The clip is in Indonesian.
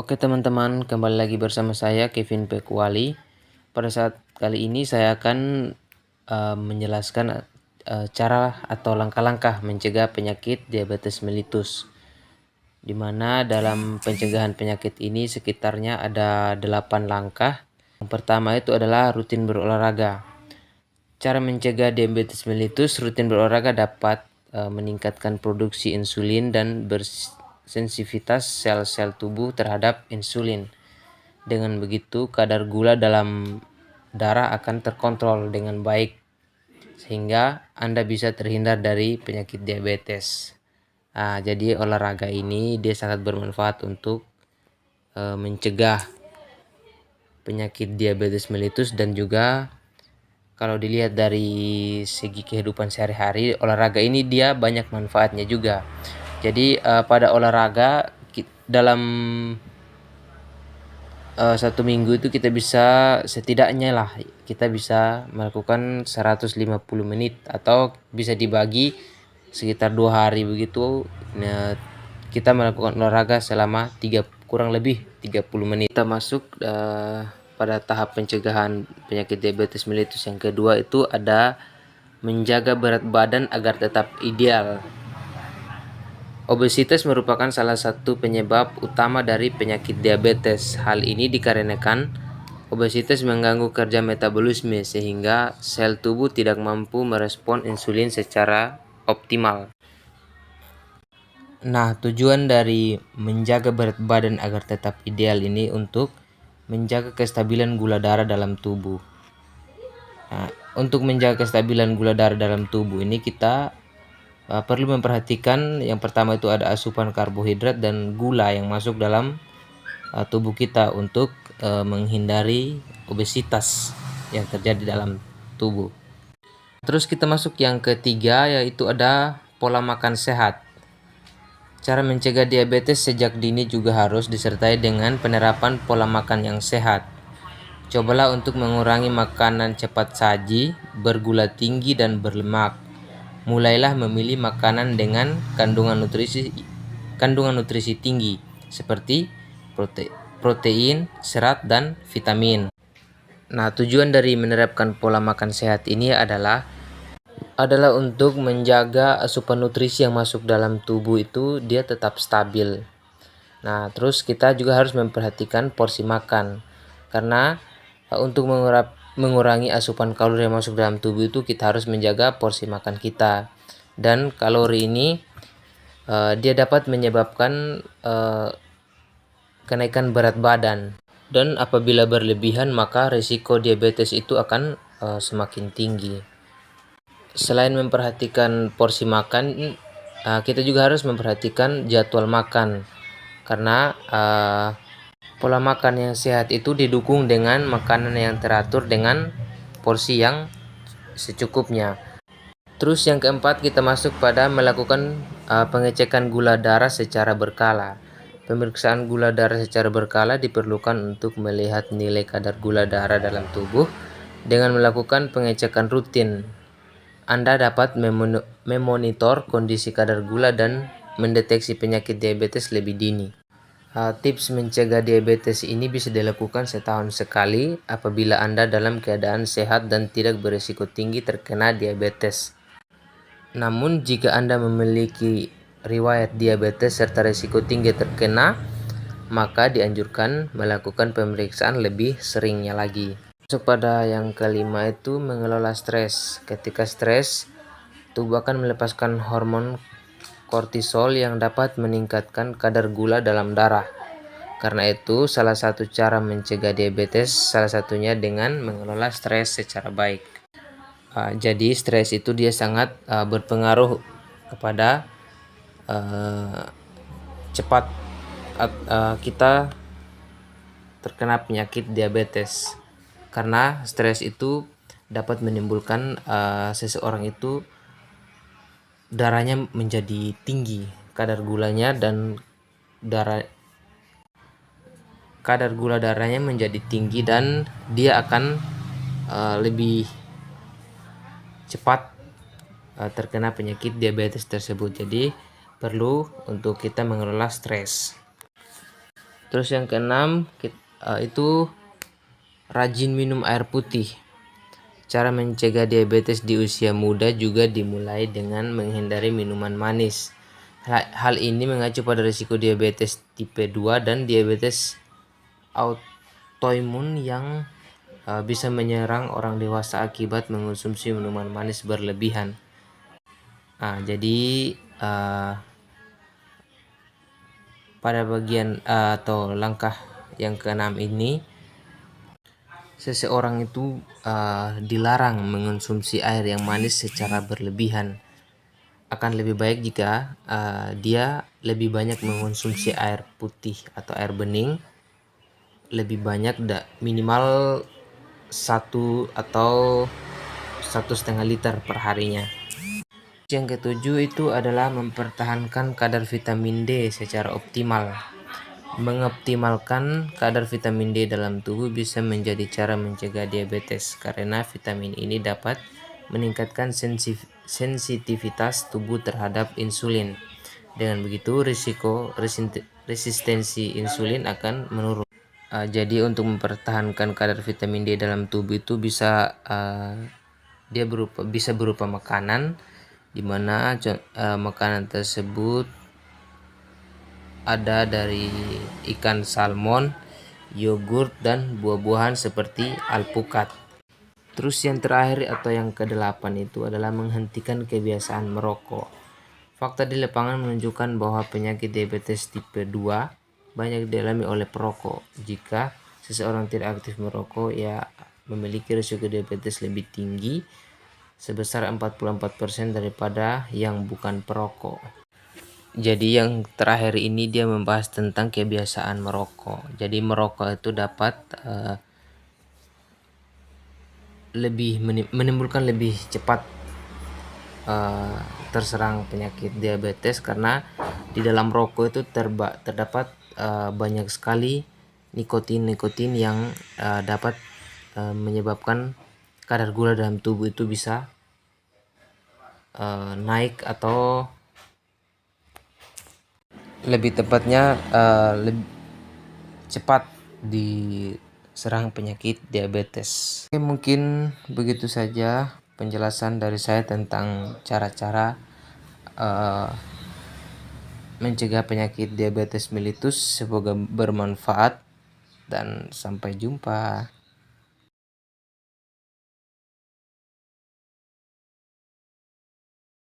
Oke teman-teman, kembali lagi bersama saya Kevin Pekuali. Pada saat kali ini saya akan menjelaskan cara atau langkah-langkah mencegah penyakit diabetes mellitus. Di mana dalam pencegahan penyakit ini sekitarnya ada 8 langkah. Yang pertama itu adalah rutin berolahraga. Cara mencegah diabetes mellitus, rutin berolahraga dapat meningkatkan produksi insulin dan bersensitivitas sel-sel tubuh terhadap insulin. Dengan begitu, kadar gula dalam darah akan terkontrol dengan baik, sehingga Anda bisa terhindar dari penyakit diabetes. Jadi olahraga ini dia sangat bermanfaat untuk mencegah penyakit diabetes mellitus, dan juga kalau dilihat dari segi kehidupan sehari-hari, olahraga ini dia banyak manfaatnya juga. Jadi pada olahraga dalam 1 minggu itu kita bisa setidaknya kita bisa melakukan 150 menit atau bisa dibagi sekitar 2 hari begitu. Nah, kita melakukan olahraga selama kurang lebih 30 menit. Kita masuk pada tahap pencegahan penyakit diabetes mellitus yang kedua, itu ada menjaga berat badan agar tetap ideal. Obesitas merupakan salah satu penyebab utama dari penyakit diabetes. Hal ini dikarenakan obesitas mengganggu kerja metabolisme sehingga sel tubuh tidak mampu merespon insulin secara optimal. Nah, tujuan dari menjaga berat badan agar tetap ideal ini untuk menjaga kestabilan gula darah dalam tubuh. Nah, untuk menjaga kestabilan gula darah dalam tubuh ini kita perlu memperhatikan yang pertama itu ada asupan karbohidrat dan gula yang masuk dalam tubuh kita untuk menghindari obesitas yang terjadi dalam tubuh. Terus kita masuk yang ketiga, yaitu ada pola makan sehat. Cara mencegah diabetes sejak dini juga harus disertai dengan penerapan pola makan yang sehat. Cobalah untuk mengurangi makanan cepat saji, bergula tinggi dan berlemak. Mulailah memilih makanan dengan kandungan nutrisi tinggi seperti protein, serat, dan vitamin. Nah, tujuan dari menerapkan pola makan sehat ini adalah untuk menjaga asupan nutrisi yang masuk dalam tubuh itu dia tetap stabil. Nah, terus kita juga harus memperhatikan porsi makan, karena untuk mengurangi asupan kalori yang masuk dalam tubuh itu kita harus menjaga porsi makan kita. Dan kalori ini dia dapat menyebabkan kenaikan berat badan, dan apabila berlebihan maka risiko diabetes itu akan semakin tinggi. Selain memperhatikan porsi makan, kita juga harus memperhatikan jadwal makan, karena pola makan yang sehat itu didukung dengan makanan yang teratur dengan porsi yang secukupnya. Terus yang keempat, kita masuk pada melakukan pengecekan gula darah secara berkala. Pemeriksaan gula darah secara berkala diperlukan untuk melihat nilai kadar gula darah dalam tubuh. Dengan melakukan pengecekan rutin, Anda dapat memonitor kondisi kadar gula dan mendeteksi penyakit diabetes lebih dini. Tips mencegah diabetes ini bisa dilakukan setahun sekali apabila Anda dalam keadaan sehat dan tidak berisiko tinggi terkena diabetes. Namun jika Anda memiliki riwayat diabetes serta risiko tinggi terkena, maka dianjurkan melakukan pemeriksaan lebih seringnya lagi. Masuk pada yang kelima, itu mengelola stres. Ketika stres, tubuh akan melepaskan hormon kortisol yang dapat meningkatkan kadar gula dalam darah. Karena itu, salah satu cara mencegah diabetes salah satunya dengan mengelola stres secara baik. Jadi stres itu dia sangat berpengaruh kepada cepat kita terkena penyakit diabetes, karena stres itu dapat menimbulkan seseorang itu darahnya menjadi tinggi, kadar gulanya dan kadar gula darahnya menjadi tinggi, dan dia akan lebih cepat terkena penyakit diabetes tersebut. Jadi perlu untuk kita mengelola stres. Terus yang keenam itu rajin minum air putih. Cara mencegah diabetes di usia muda juga dimulai dengan menghindari minuman manis. Hal ini mengacu pada risiko diabetes tipe 2 dan diabetes autoimun yang bisa menyerang orang dewasa akibat mengonsumsi minuman manis berlebihan. Jadi pada bagian atau langkah yang keenam ini, seseorang itu dilarang mengonsumsi air yang manis secara berlebihan. Akan lebih baik jika dia lebih banyak mengonsumsi air putih atau air bening, lebih banyak minimal 1 atau 1,5 liter per harinya. Yang ketujuh itu adalah mempertahankan kadar vitamin D secara optimal. Mengoptimalkan kadar vitamin D dalam tubuh bisa menjadi cara mencegah diabetes karena vitamin ini dapat meningkatkan sensitivitas tubuh terhadap insulin. Dengan begitu risiko resistensi insulin akan menurun. Jadi untuk mempertahankan kadar vitamin D dalam tubuh itu bisa bisa berupa makanan, di mana makanan tersebut ada dari ikan salmon, yogurt, dan buah-buahan seperti alpukat. Terus yang terakhir atau yang ke-8 itu adalah menghentikan kebiasaan merokok. Fakta di lapangan menunjukkan bahwa penyakit diabetes tipe 2 banyak dialami oleh perokok. Jika seseorang tidak aktif merokok, ia memiliki risiko diabetes lebih tinggi sebesar 44% daripada yang bukan perokok. Jadi yang terakhir ini dia membahas tentang kebiasaan merokok. Jadi merokok itu dapat menimbulkan lebih cepat terserang penyakit diabetes karena di dalam rokok itu terdapat banyak sekali nikotin yang dapat menyebabkan kadar gula dalam tubuh itu bisa naik atau lebih tepatnya lebih cepat diserang penyakit diabetes. Oke, mungkin begitu saja penjelasan dari saya tentang cara-cara mencegah penyakit diabetes mellitus. Semoga bermanfaat dan sampai jumpa.